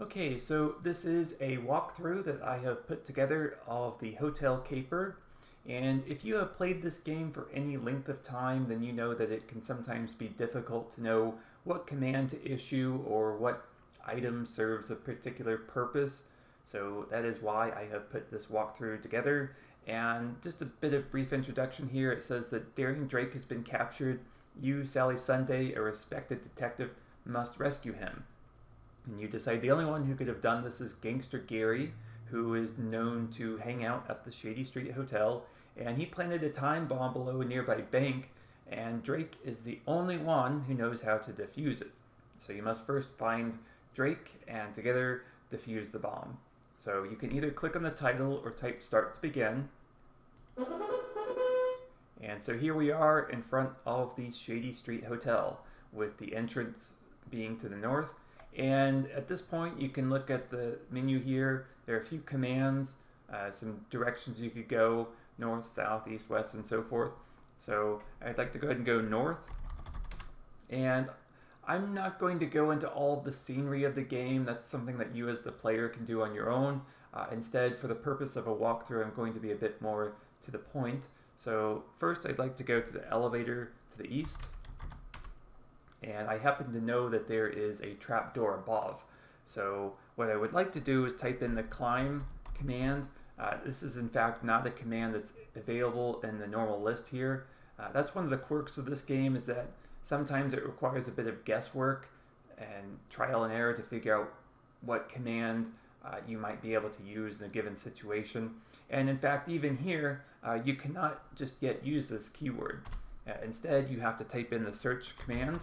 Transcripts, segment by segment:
Okay, so this is a walkthrough that I have put together of the Hotel Caper. And if you have played this game for any length of time, then you know that it can sometimes be difficult to know what command to issue or what item serves a particular purpose. So that is why I have put this walkthrough together. And just a bit of brief introduction here. It says that Daring Drake has been captured. You, Sally Sunday, a respected detective, must rescue him. And you decide the only one who could have done this is Gangster Gary, who is known to hang out at the Shady Street Hotel, and he planted a time bomb below a nearby bank, and Drake is the only one who knows how to defuse it. So you must first find Drake and together defuse the bomb. So you can either click on the title or type start to begin. And so here we are in front of the Shady Street Hotel, with the entrance being to the north. And at this point, you can look at the menu here. There are a few commands, some directions you could go, north, south, east, west, and so forth. So I'd like to go ahead and go north. And I'm not going to go into all of the scenery of the game. That's something that you as the player can do on your own. Instead, for the purpose of a walkthrough, I'm going to be a bit more to the point. So first, I'd like to go to the elevator to the east. And I happen to know that there is a trapdoor above. So what I would like to do is type in the climb command. This is in fact not a command that's available in the normal list here. That's one of the quirks of this game, is that sometimes it requires a bit of guesswork and trial and error to figure out what command you might be able to use in a given situation. And in fact, even here, you cannot just yet use this keyword. Instead, you have to type in the search command.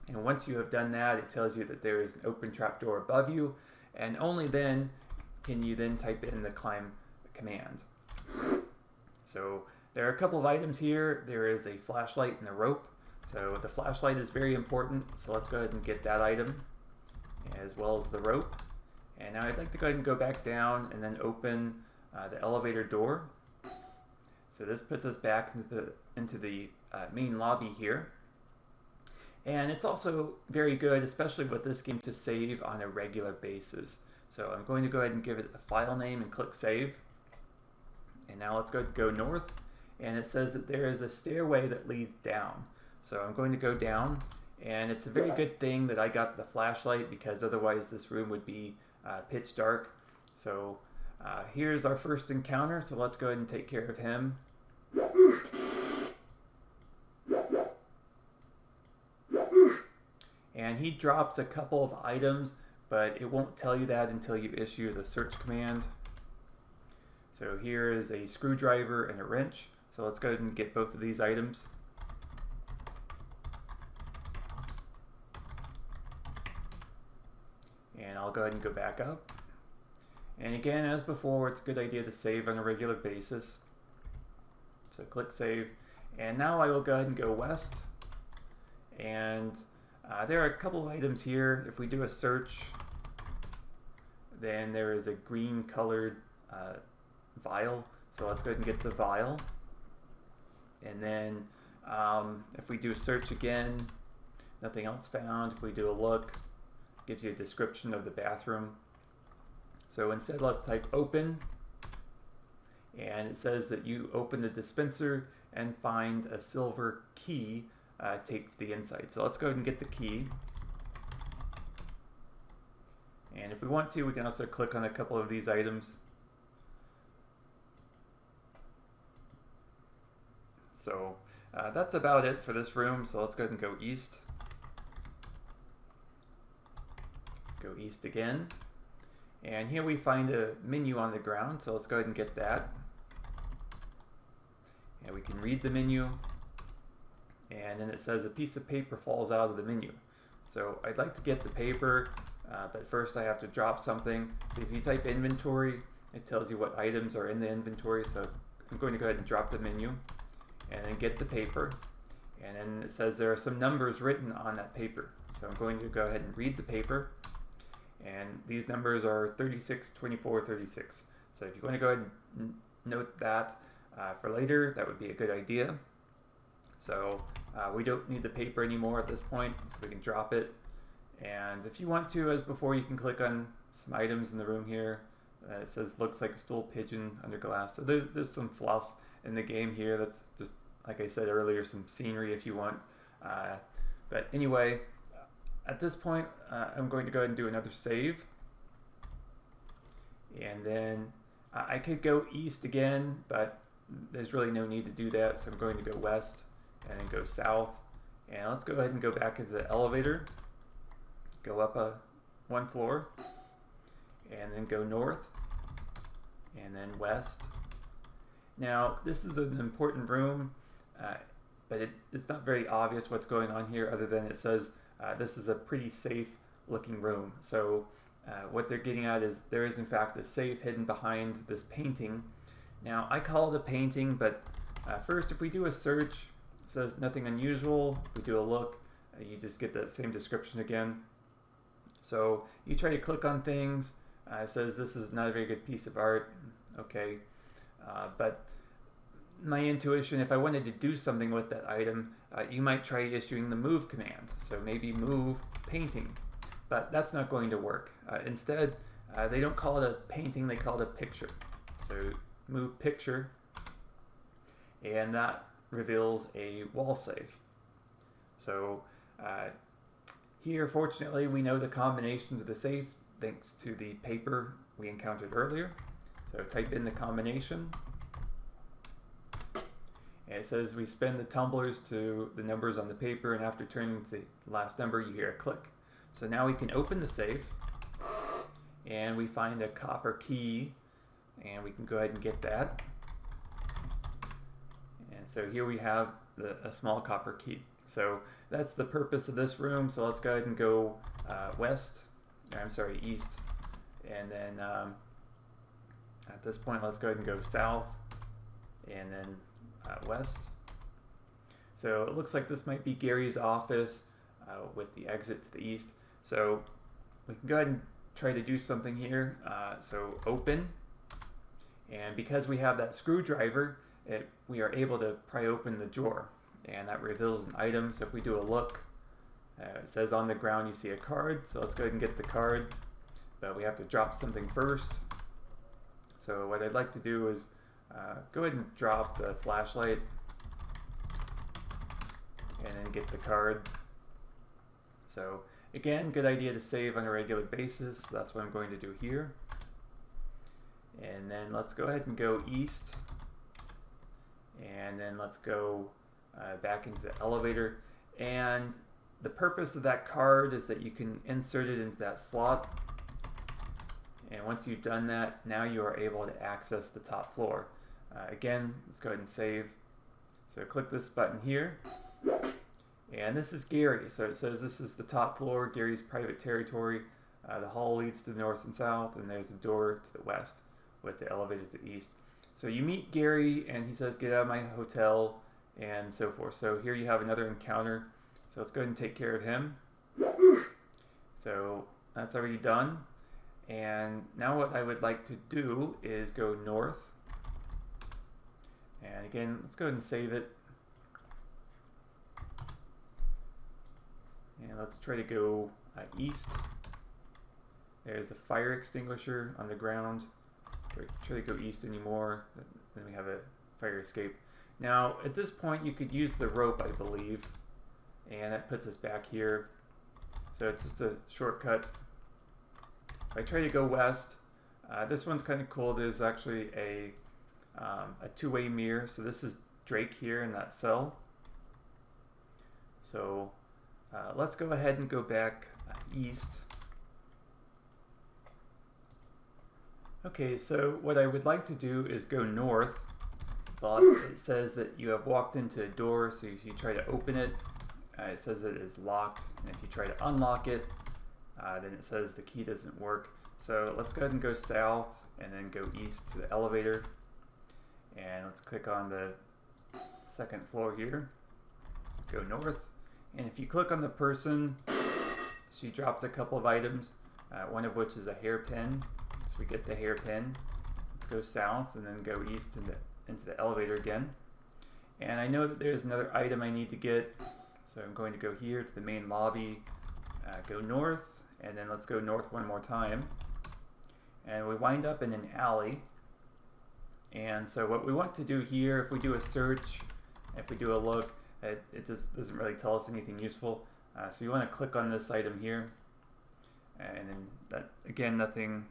And once you have done that, it tells you that there is an open trapdoor above you, and only then can you then type in the climb command. So there are a couple of items here. There is a flashlight and a rope. So the flashlight is very important, so let's go ahead and get that item, as well as the rope. And now I'd like to go ahead and go back down and then open the elevator door. So this puts us back into the main lobby here. And it's also very good, especially with this game, to save on a regular basis. So I'm going to go ahead and give it a file name and click save. And now let's go north. And it says that there is a stairway that leads down. So I'm going to go down. And it's a very good thing that I got the flashlight, because otherwise this room would be pitch dark. So here's our first encounter. So let's go ahead and take care of him. And he drops a couple of items, but it won't tell you that until you issue the search command. So here is a screwdriver and a wrench. So let's go ahead and get both of these items. And I'll go ahead and go back up. And again, as before, it's a good idea to save on a regular basis. So click save. And now I will go ahead and go west. And there are a couple of items here. If we do a search, then there is a green colored vial. So let's go ahead and get the vial. And then if we do a search again, nothing else found. If we do a look, it gives you a description of the bathroom. So instead, let's type open. And it says that you open the dispenser and find a silver key taped to the inside. So let's go ahead and get the key. And if we want to, we can also click on a couple of these items. So that's about it for this room. So let's go ahead and go east. Go east again. And here we find a menu on the ground. So let's go ahead and get that. And we can read the menu. And then it says a piece of paper falls out of the menu. So I'd like to get the paper, but first I have to drop something. So if you type inventory, it tells you what items are in the inventory. So I'm going to go ahead and drop the menu and then get the paper. And then it says there are some numbers written on that paper. So I'm going to go ahead and read the paper. And these numbers are 36, 24, 36. So if you want to go ahead and note that for later, that would be a good idea. So we don't need the paper anymore at this point, so we can drop it. And if you want to, as before, you can click on some items in the room here. It says looks like a stool pigeon under glass. So there's some fluff in the game here. That's just, like I said earlier, some scenery if you want. But anyway, at this point, I'm going to go ahead and do another save. And then I could go east again, but there's really no need to do that. So I'm going to go west and then go south. And let's go ahead and go back into the elevator. Go up one floor. And then go north. And then west. Now, this is an important room, but it's not very obvious what's going on here, other than it says this is a pretty safe looking room. So what they're getting at is there is in fact a safe hidden behind this painting. Now, I call it a painting, but first, if we do a search, it says nothing unusual. If we do a look, you just get that same description again. So you try to click on things. It says this is not a very good piece of art. Okay, but my intuition, if I wanted to do something with that item, you might try issuing the move command. So maybe move painting, but that's not going to work. Instead, they don't call it a painting, they call it a picture. So move picture, and that reveals a wall safe. So here, fortunately, we know the combination to the safe thanks to the paper we encountered earlier. So type in the combination. And it says we spin the tumblers to the numbers on the paper, and after turning to the last number, you hear a click. So now we can open the safe, and we find a copper key, and we can go ahead and get that. And so here we have a small copper key. So that's the purpose of this room. So let's go ahead and go east. And then at this point, let's go ahead and go south and then west. So it looks like this might be Gary's office with the exit to the east. So we can go ahead and try to do something here. So open. And because we have that screwdriver, we are able to pry open the drawer. And that reveals an item. So if we do a look, it says on the ground you see a card. So let's go ahead and get the card. But we have to drop something first. So what I'd like to do is go ahead and drop the flashlight and then get the card. So again, good idea to save on a regular basis. So that's what I'm going to do here. And then let's go ahead and go east. And then let's go back into the elevator. And the purpose of that card is that you can insert it into that slot. And once you've done that, now you are able to access the top floor. Again, let's go ahead and save. So click this button here. And this is Gary. So it says this is the top floor, Gary's private territory. The hall leads to the north and south, and there's a door to the west with the elevator to the east. So you meet Gary, and he says, get out of my hotel, and so forth. So here you have another encounter. So let's go ahead and take care of him. So that's already done. And now what I would like to do is go north. And again, let's go ahead and save it. And let's try to go east. There's a fire extinguisher on the ground. Try to go east anymore. Then we have a fire escape. Now, at this point, you could use the rope, I believe. And that puts us back here. So it's just a shortcut. If I try to go west, this one's kind of cool. There's actually a two-way mirror. So this is Drake here in that cell. So let's go ahead and go back east. Okay, so what I would like to do is go north, but it says that you have walked into a door, so if you try to open it, it says it is locked, and if you try to unlock it, then it says the key doesn't work. So let's go ahead and go south, and then go east to the elevator, and let's click on the second floor here, go north, and if you click on the person, she drops a couple of items, one of which is a hairpin. So we get the hairpin. Let's go south and then go east into the elevator again. And I know that there's another item I need to get. So I'm going to go here to the main lobby, go north, and then let's go north one more time. And we wind up in an alley. And so what we want to do here, if we do a search, if we do a look, it just doesn't really tell us anything useful. So you want to click on this item here. And then that, again, nothing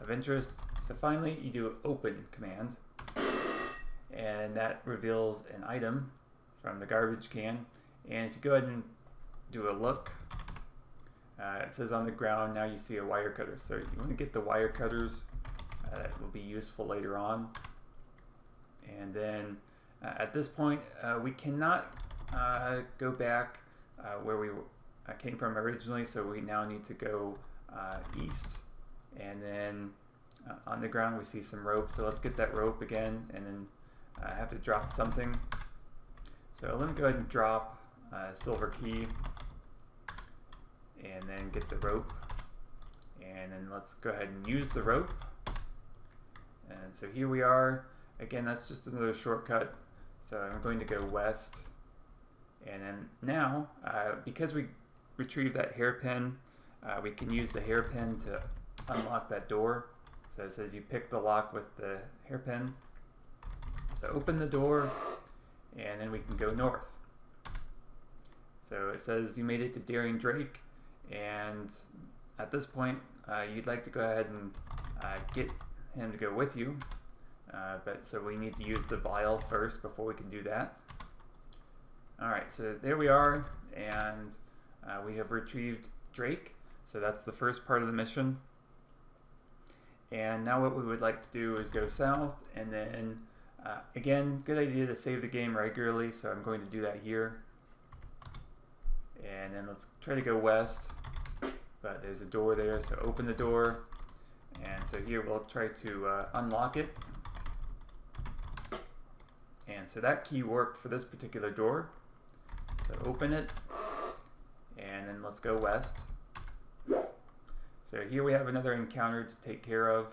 of interest. So finally you do open command. And that reveals an item from the garbage can. And if you go ahead and do a look, it says on the ground, now you see a wire cutter. So you want to get the wire cutters. That will be useful later on. And then at this point, we cannot go back where we came from originally, so we now need to go east. And then on the ground we see some rope, so let's get that rope again, and then I have to drop something. So let me go ahead and drop a silver key, and then get the rope, and then let's go ahead and use the rope. And so here we are. Again, that's just another shortcut. So I'm going to go west, and then now because we retrieved that hairpin, we can use the hairpin to unlock that door. So it says you pick the lock with the hairpin. So open the door, and then we can go north. So it says you made it to Daring Drake, and at this point you'd like to go ahead and get him to go with you. But so we need to use the vial first before we can do that. Alright, so there we are, and we have retrieved Drake. So that's the first part of the mission. And now what we would like to do is go south, and then again, good idea to save the game regularly, so I'm going to do that here. And then let's try to go west, but there's a door there, so open the door. And so here we'll try to unlock it. And so that key worked for this particular door. So open it, and then let's go west. So here we have another encounter to take care of.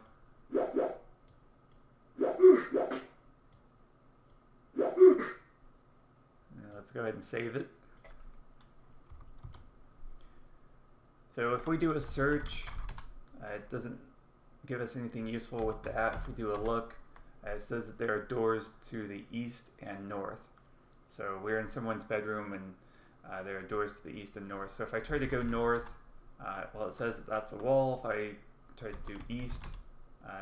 Let's go ahead and save it. So if we do a search, it doesn't give us anything useful with that. If we do a look, it says that there are doors to the east and north. So we're in someone's bedroom, and there are doors to the east and north. So if I try to go north, well, it says that that's a wall. If I try to do east,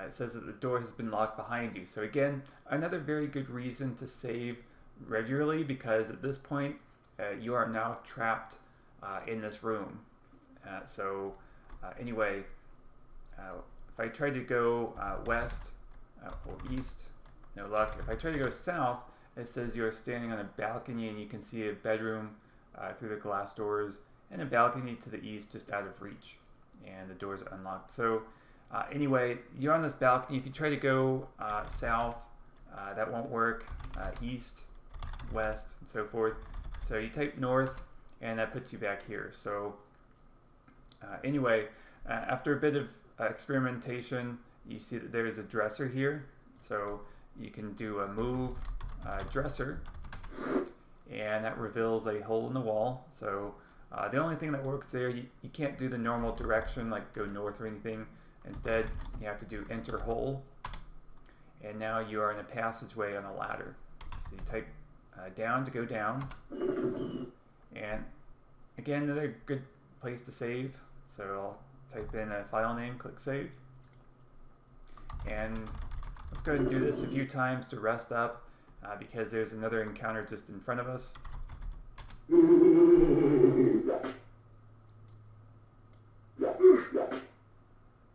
it says that the door has been locked behind you. So again, another very good reason to save regularly, because at this point you are now trapped in this room. Anyway, if I try to go west or east, no luck. If I try to go south, it says you're standing on a balcony, and you can see a bedroom through the glass doors, and a balcony to the east just out of reach, and the doors are unlocked. So anyway, you're on this balcony. If you try to go south, that won't work. East, west, and so forth. So you type north, and that puts you back here. So anyway, after a bit of experimentation, you see that there is a dresser here. So you can do a move dresser, and that reveals a hole in the wall. So the only thing that works there, you can't do the normal direction like go north or anything. Instead, you have to do enter hole, and now you are in a passageway on a ladder. So you type down to go down, and again, another good place to save. So I'll type in a file name, click save, and let's go ahead and do this a few times to rest up, because there's another encounter just in front of us.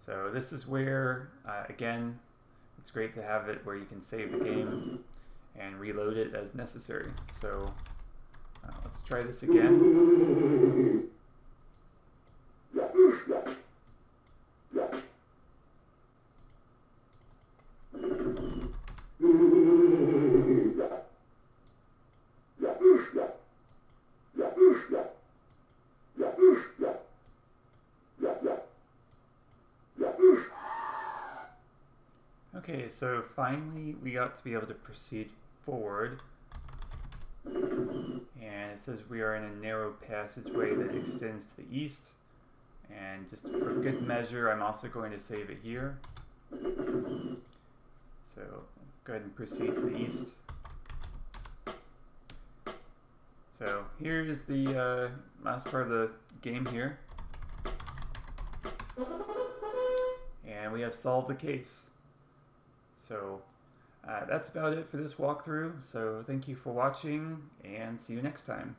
So this is where, again, it's great to have it where you can save the game and reload it as necessary. So let's try this again. Okay, so finally we got to be able to proceed forward, and it says we are in a narrow passageway that extends to the east. And just for good measure, I'm also going to save it here. So go ahead and proceed to the east. So here's the last part of the game here. And we have solved the case. So that's about it for this walkthrough. So thank you for watching and see you next time.